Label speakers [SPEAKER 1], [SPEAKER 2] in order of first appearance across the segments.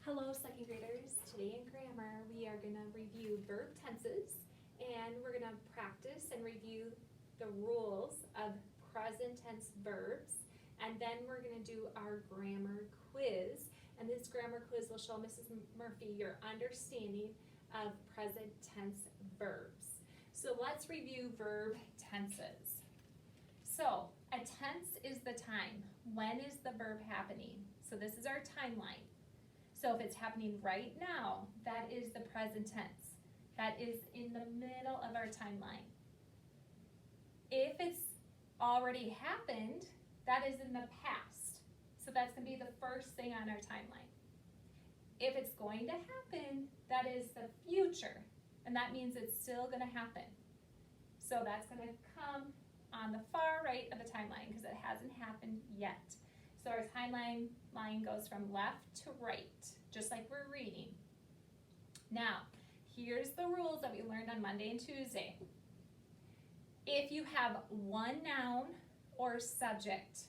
[SPEAKER 1] Hello, second graders. Today in grammar, we are going to review verb tenses, and we're going to practice and review the rules of present tense verbs, and then we're going to do our grammar quiz. And this grammar quiz will show Mrs. Murphy your understanding of present tense verbs. So let's review verb tenses. So a tense is the time. When is the verb happening? So this is our timeline. So if it's happening right now, that is the present tense. That is in the middle of our timeline. If it's already happened, that is in the past. So that's going to be the first thing on our timeline. If it's going to happen, that is the future. And that means it's still going to happen. So that's going to come on the far right of the timeline because it hasn't happened yet. So our timeline line goes from left to right, just like we're reading. Now, here's the rules that we learned on Monday and Tuesday. If you have one noun or subject,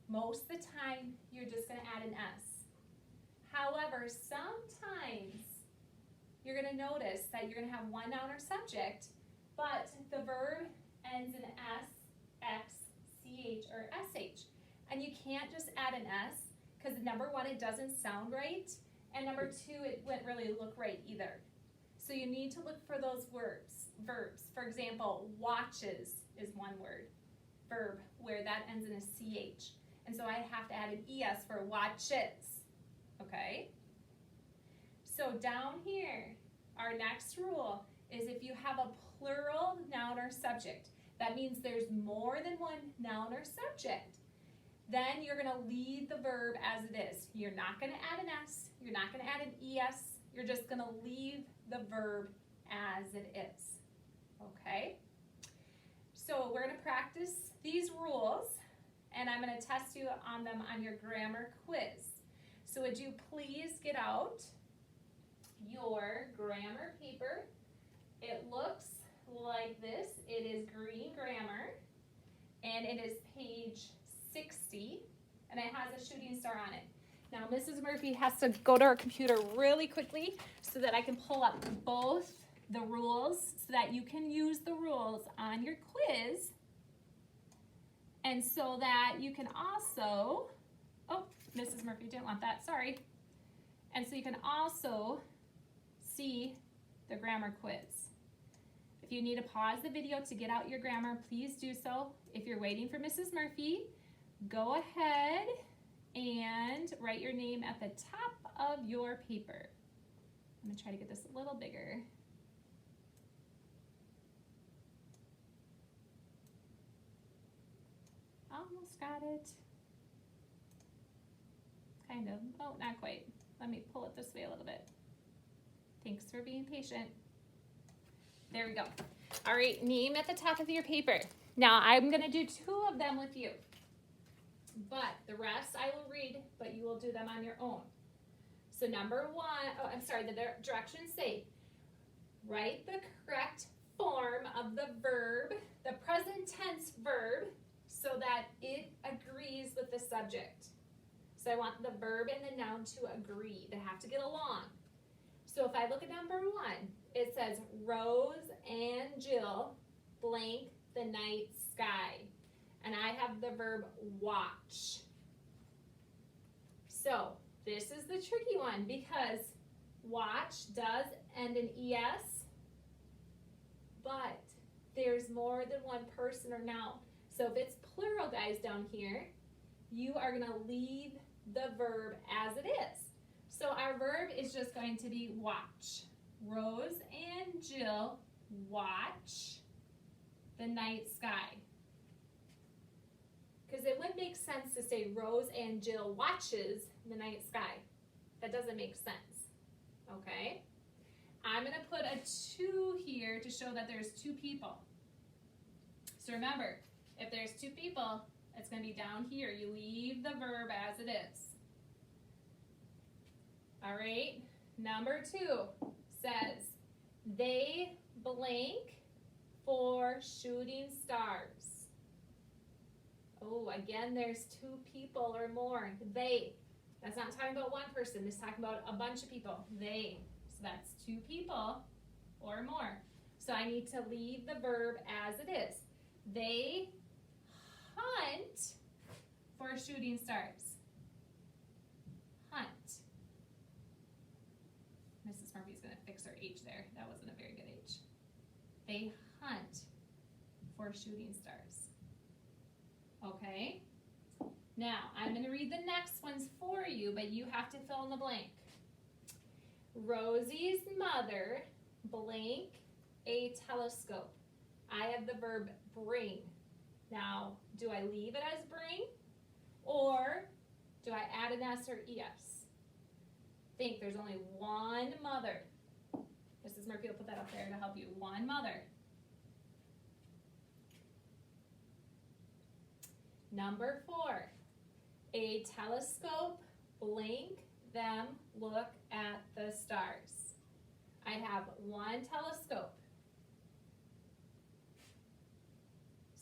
[SPEAKER 1] most of the time you're just going to add an S. However, sometimes you're going to notice that you're going to have one noun or subject, but the verb ends in S, X, CH, or SH. And you can't just add an S because number one, it doesn't sound right, and number two, it wouldn't really look right either. So you need to look for those verbs. For example, watches is one verb where that ends in a CH. And so I have to add an ES for watches, okay? So down here, our next rule is if you have a plural noun or subject, that means there's more than one noun or subject, then you're going to leave the verb as it is. You're not going to add an S, you're not going to add an ES, you're just going to leave the verb as it is, okay? So we're going to practice these rules, and I'm going to test you on them on your grammar quiz. So would you please get out your grammar paper? It looks like this. It is green grammar, and it is page 60, and it has a shooting star on it. Now, Mrs. Murphy has to go to her computer really quickly so that I can pull up both the rules so that you can use the rules on your quiz, and so that you can also, oh, Mrs. Murphy didn't want that, sorry. And so you can also see the grammar quiz. If you need to pause the video to get out your grammar, please do so. If you're waiting for Mrs. Murphy, go ahead and write your name at the top of your paper. I'm going to try to get this a little bigger. Almost got it. Kind of. Oh, not quite. Let me pull it this way a little bit. Thanks for being patient. There we go. All right, name at the top of your paper. Now, I'm going to do two of them with you, but the rest I will read, but you will do them on your own. So number one, the directions say, write the correct form of the verb, the present tense verb, so that it agrees with the subject. So I want the verb and the noun to agree. They have to get along. So if I look at number one, it says Rose and Jill blank the night sky. And I have the verb watch. So this is the tricky one because watch does end in ES, but there's more than one person or noun. So if it's plural, guys, down here, you are going to leave the verb as it is. So our verb is just going to be watch. Rose and Jill watch the night sky. Because it would make sense to say Rose and Jill watches the night sky. That doesn't make sense. Okay? I'm going to put a 2 here to show that there's 2 people. So remember, if there's 2 people, it's going to be down here. You leave the verb as it is. All right, number 2 says, they blank for shooting stars. Oh, again, there's 2 people or more. They. That's not talking about one person. This is talking about a bunch of people. They. So that's 2 people or more. So I need to leave the verb as it is. They hunt for shooting stars. Hunt. Mrs. Murphy's going to fix her H there. That wasn't a very good H. They hunt for shooting stars. Okay? Now, I'm going to read the next ones for you, but you have to fill in the blank. Rosie's mother blank a telescope. I have the verb bring. Now, do I leave it as bring? Or do I add an S or ES? Think, there's only one mother. Mrs. Murphy will put that up there to help you. One mother. Number 4, a telescope, blank them, look at the stars. I have one telescope.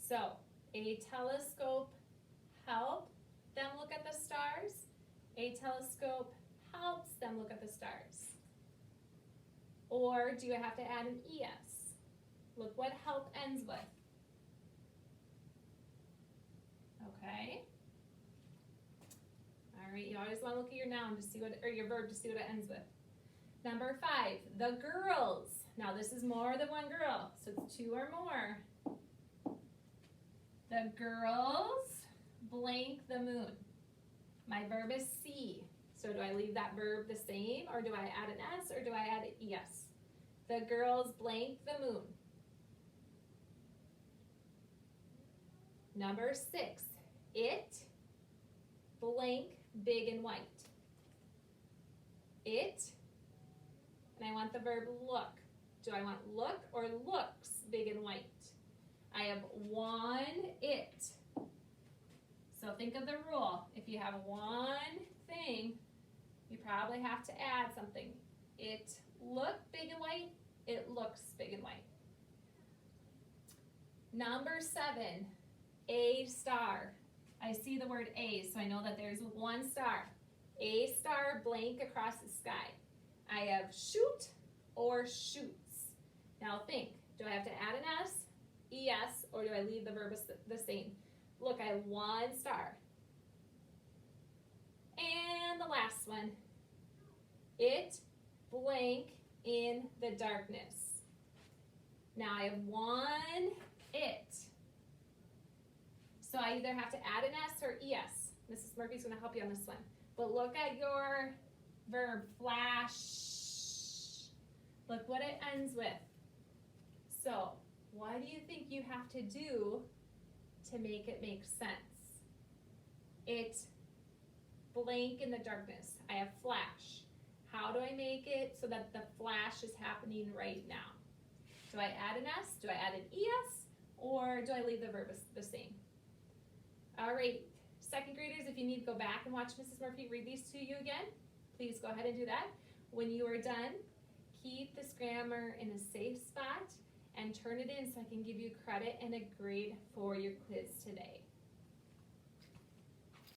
[SPEAKER 1] So, a telescope, help them look at the stars. A telescope helps them look at the stars. Or do I have to add an ES? Look what help ends with. Okay. All right, you always want to look at your noun to see what, or your verb to see what it ends with. Number 5, the girls. Now this is more than one girl, so it's 2 or more. The girls blank the moon. My verb is see. So do I leave that verb the same, or do I add an S, or do I add an ES? The girls blank the moon. Number 6, it blank big and white. It, and I want the verb look. Do I want look or looks big and white? I have one it. So think of the rule. If you have one thing, you probably have to add something. It looked big and white. It looks big and white. Number 7, a star. I see the word A, so I know that there's one star. A star blank across the sky. I have shoot or shoots. Now think, do I have to add an S, ES, or do I leave the verb the same? Look, I have one star. And the last one, it blank in the darkness. Now I have one it. So I either have to add an S or ES. Mrs. Murphy's going to help you on this one. But look at your verb, flash. Look what it ends with. So what do you think you have to do to make it make sense? It blank in the darkness. I have flash. How do I make it so that the flash is happening right now? Do I add an S? Do I add an ES? Or do I leave the verb the same? All right, second graders, if you need to go back and watch Mrs. Murphy read these to you again, please go ahead and do that. When you are done, keep this grammar in a safe spot and turn it in so I can give you credit and a grade for your quiz today.